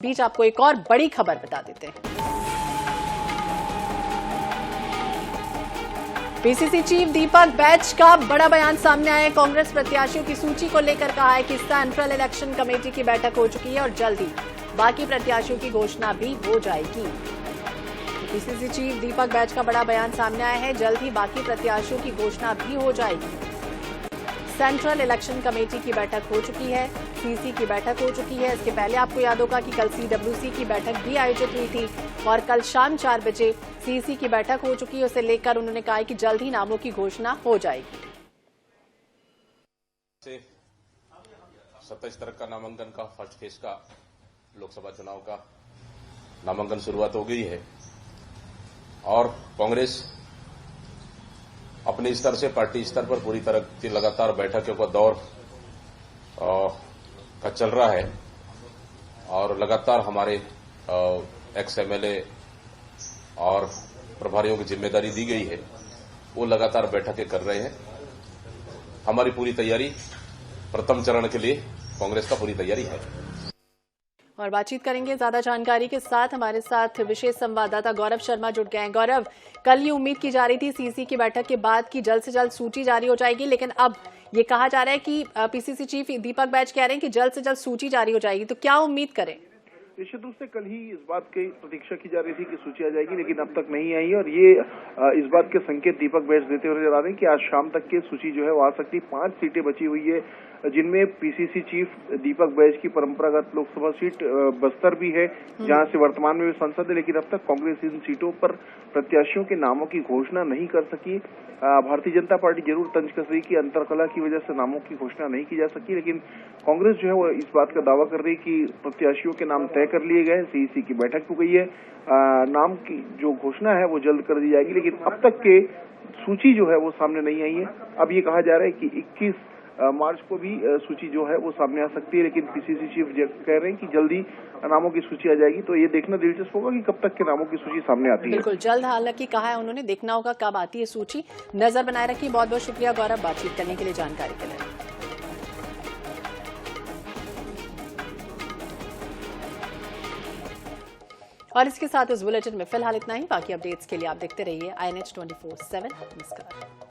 बीच आपको एक और बड़ी खबर बता देते हैं। पीसीसी चीफ दीपक बैच का बड़ा बयान सामने आया है। कांग्रेस प्रत्याशियों की सूची को लेकर कहा है कि सेंट्रल इलेक्शन कमेटी की बैठक हो चुकी है और जल्द ही बाकी प्रत्याशियों की घोषणा भी हो जाएगी। पीसीसी चीफ दीपक बैच का बड़ा बयान सामने आया है, जल्द ही बाकी प्रत्याशियों की घोषणा भी हो जाएगी। सेंट्रल इलेक्शन कमेटी की बैठक हो चुकी है, सीसी की बैठक हो चुकी है। इसके पहले आपको याद होगा कि कल सीडब्ल्यूसी की बैठक भी आयोजित हुई थी और कल शाम 4 बजे सीसी की बैठक हो चुकी है। उसे लेकर उन्होंने कहा कि जल्द ही नामों की घोषणा हो जाएगी। 27 तारीख का नामांकन का फर्स्ट फेज का लोकसभा चुनाव का नामांकन शुरुआत हो गई है और कांग्रेस अपने स्तर से पार्टी स्तर पर पूरी तरह की लगातार बैठकों का दौर का चल रहा है और लगातार हमारे एक्स एमएलए और प्रभारियों की जिम्मेदारी दी गई है, वो लगातार बैठकें कर रहे हैं। हमारी पूरी तैयारी प्रथम चरण के लिए कांग्रेस का पूरी तैयारी है। और बातचीत करेंगे ज्यादा जानकारी के साथ, हमारे साथ विशेष संवाददाता गौरव शर्मा जुड़ गए हैं। गौरव, कल ये उम्मीद की जा रही थी सीसी की बैठक के बाद कि जल्द से जल्द सूची जारी हो जाएगी, लेकिन अब ये कहा जा रहा है कि पीसीसी चीफ दीपक बैच कह रहे हैं कि जल्द से जल्द सूची जारी हो जाएगी, तो क्या उम्मीद करें? निश्चित रूप से कल ही इस बात की प्रतीक्षा की जा रही थी कि सूची आ जाएगी, लेकिन अब तक नहीं आई और ये इस बात के संकेत दीपक बैच देते हुए नजर आ रहे हैं कि आज शाम तक की सूची जो है वो आ सकती। 5 सीटें बची हुई है, जिनमें पीसीसी चीफ दीपक बैच की परंपरागत लोकसभा सीट बस्तर भी है, जहां से वर्तमान में भी सांसद है, लेकिन अब तक कांग्रेस इन सीटों पर प्रत्याशियों के नामों की घोषणा नहीं कर सकी। भारतीय जनता पार्टी जरूर तंज कस रही कि अंतरकलह की वजह से नामों की घोषणा नहीं की जा सकी, लेकिन कांग्रेस जो है वो इस बात का दावा कर रही कि प्रत्याशियों के नाम तय कर लिए गए, सीईसी की बैठक हो गई है, नाम की जो घोषणा है वो जल्द कर दी जाएगी, लेकिन अब तक के सूची जो है वो सामने नहीं आई है। अब ये कहा जा रहा है कि 21 मार्च को भी सूची जो है वो सामने आ सकती है, लेकिन पीसीसी चीफ कह रहे हैं कि जल्दी नामों की सूची आ जाएगी। तो ये देखना दिलचस्प होगा कि कब तक के नामों की सूची सामने आती है। बिल्कुल जल्द, हालांकि कहा है उन्होंने, देखना होगा कब आती है सूची। नजर बनाए रखिए। बहुत बहुत शुक्रिया गौरव बातचीत करने के लिए, जानकारी के लिए। और इसके साथ इस बुलेटिन में फिलहाल इतना ही। बाकी अपडेट्स के लिए आप देखते रहिए INH 24/7। नमस्कार।